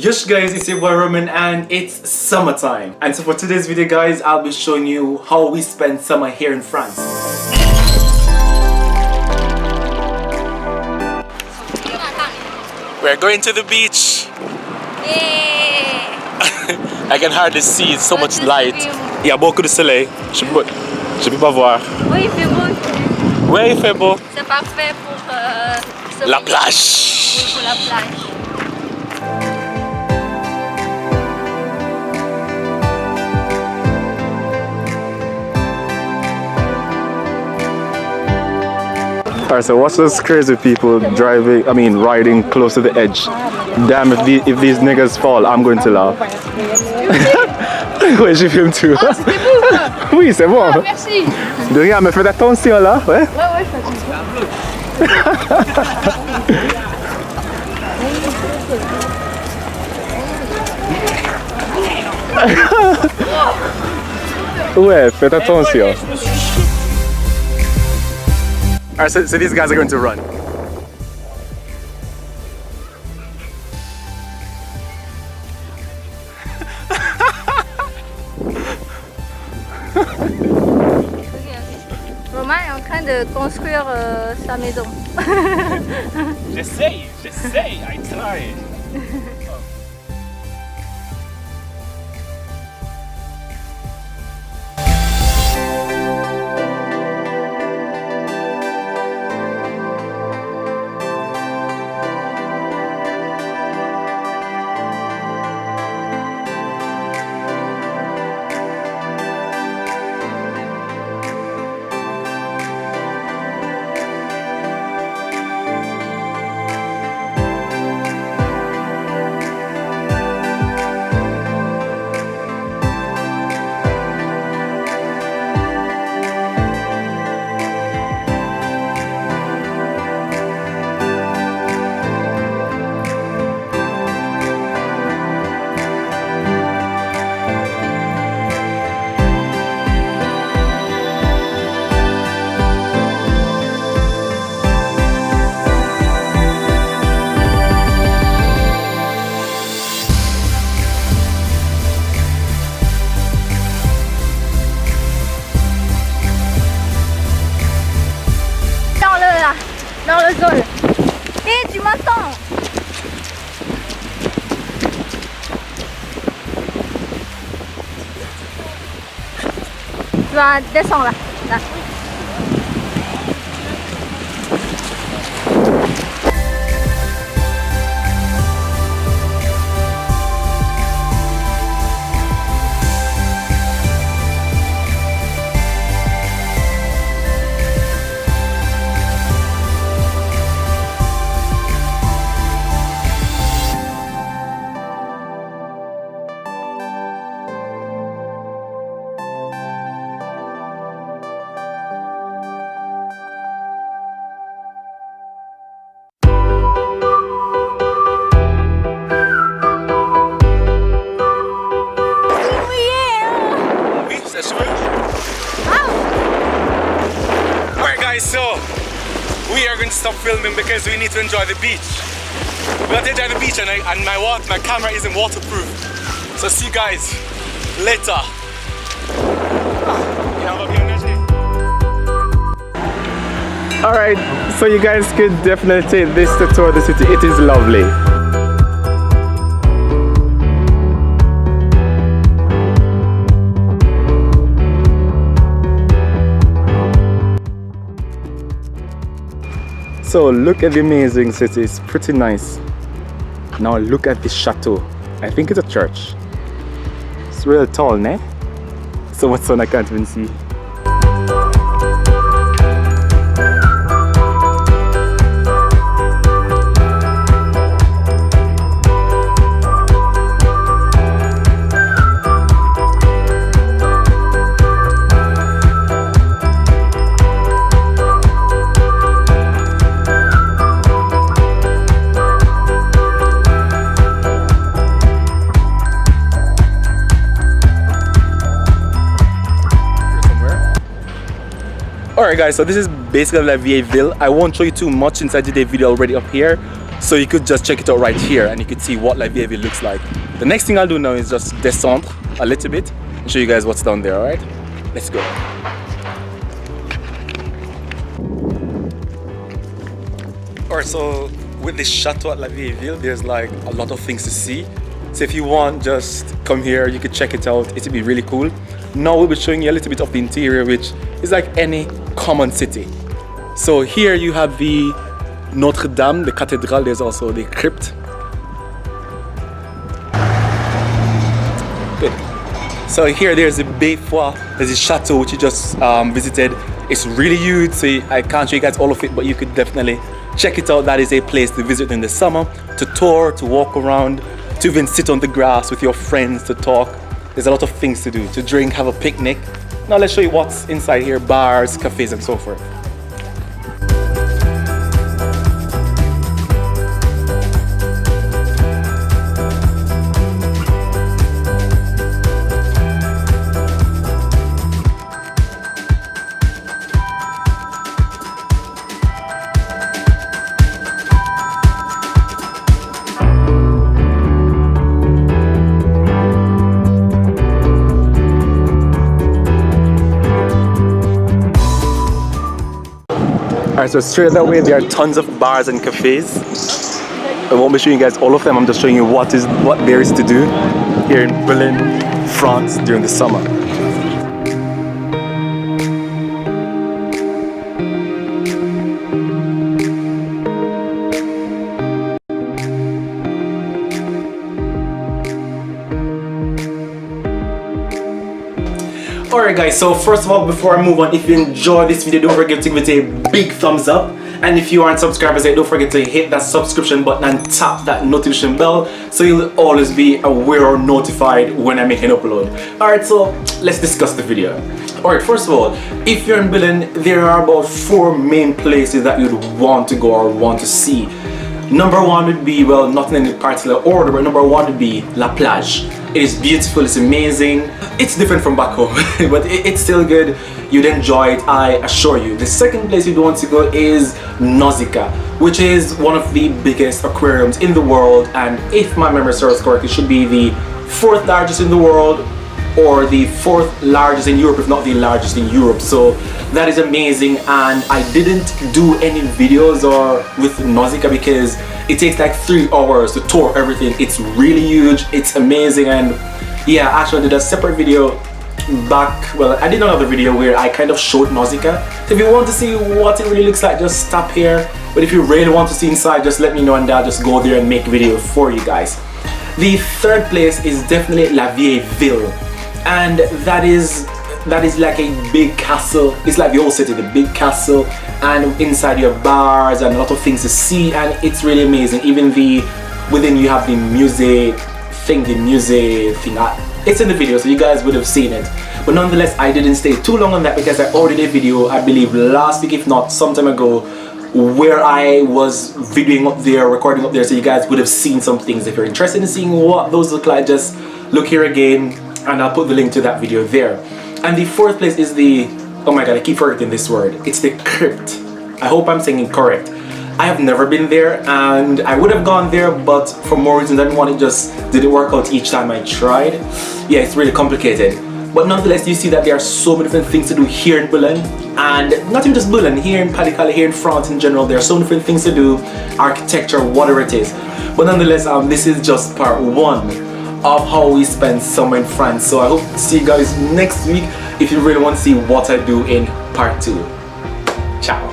Yes guys, it's your boy Roman and it's summertime. And so for today's video guys, I'll be showing you how we spend summer here in France. We're going to the beach. Yay! I can hardly see, it's so much light. Il y a beaucoup de soleil. Je peux pas voir. Oui, il fait beau. Ouais, il fait beau. C'est parfait pour se La baigner. plage. Oui, pour la plage. Alright, so watch those crazy people riding close to the edge. Damn, if these niggas fall, I'm going to laugh. Ouais, j'ai filmé tout. Ah, c'était beau ça. Oui, c'est bon. Ah, merci. De rien, mais faites attention là, ouais. Ouais, je fais attention. Ouais, faites attention. Alright, so these guys are going to run. Romain est en train de construire sa maison. J'essaye, I try. Dans le sol. Hé, tu m'entends? Tu vas descendre là. Là. So we are going to stop filming because we need to enjoy the beach. We want to enjoy the beach and my camera isn't waterproof. So see you guys later. Alright, so you guys could definitely take this to tour the city. It is lovely. So look at the amazing city, it's pretty nice. Now look at this chateau. I think it's a church. It's real tall, ne? So much sun I can't even see. Alright guys, so this is basically La Vieille Ville. I won't show you too much inside today's video already up here, So you could just check it out right here and you could see what La Vieille Ville looks like. The next thing I'll do now is just descend a little bit and show you guys what's down there, alright? Let's go. Alright, so with this chateau at La Vieille Ville, there's like a lot of things to see. So if you want, just come here, you could check it out, it'll be really cool. Now we'll be showing you a little bit of the interior, which is like any common city. So here you have the Notre Dame, the cathedral, there's also the crypt. Good. So here there's the Beffroi, there's the chateau which you just visited. It's really huge, so I can't show you guys all of it, but you could definitely check it out. That is a place to visit in the summer, to tour, to walk around, to even sit on the grass with your friends to talk. There's a lot of things to do, to drink, have a picnic. Now let's show you what's inside here, bars, cafes and so forth. Alright, so straight that way there are tons of bars and cafes. I won't be showing you guys all of them, I'm just showing you what there is to do here in Berlin, France during the summer. Alright guys, so first of all, before I move on, if you enjoyed this video, don't forget to give it a big thumbs up. And if you aren't subscribed, don't forget to hit that subscription button and tap that notification bell so you'll always be aware or notified when I make an upload. Alright, so let's discuss the video. Alright, first of all, if you're in Berlin, there are about 4 main places that you'd want to go or want to see. Number 1 would be, well, not in any particular order, but number 1 would be La Plage. It is beautiful, it's amazing. It's different from back home, but it's still good. You'd enjoy it, I assure you. The second place you'd want to go is Nausicaa, which is one of the biggest aquariums in the world, and if my memory serves correct, it should be the 4th largest in the world or the 4th largest in Europe, if not the largest in Europe. So that is amazing, and I didn't do any videos or with Nausicaa because it takes like 3 hours to tour everything. It's really huge, it's amazing, and yeah, actually I did a separate video back, well, I did another video where I kind of showed Nausicaa. So if you want to see what it really looks like, just stop here. But if you really want to see inside, just let me know and I'll just go there and make a video for you guys. The third place is definitely La Vieille Ville, and that is like a big castle. It's like the old city, the big castle, and inside you have bars and a lot of things to see, and it's really amazing. Even within you have the musée thing. It's in the video, so you guys would have seen it. But nonetheless, I didn't stay too long on that because I already did a video, I believe last week, if not some time ago, where I was videoing up there, recording up there, so you guys would have seen some things. If you're interested in seeing what those look like, just look here again and I'll put the link to that video there. And the 4th place is the, oh my god, I keep forgetting this word, it's the crypt. I hope I'm saying it correct. I have never been there, and I would have gone there, but for more reasons than one, it just didn't work out each time I tried. Yeah, it's really complicated. But nonetheless, you see that there are so many different things to do here in Berlin, and not even just Berlin, here in Pas-de-Calais, here in France in general, there are so many different things to do, architecture, whatever it is. But nonetheless, this is just part 1 of how we spend summer in France. So I hope to see you guys next week if you really want to see what I do in part 2. Ciao.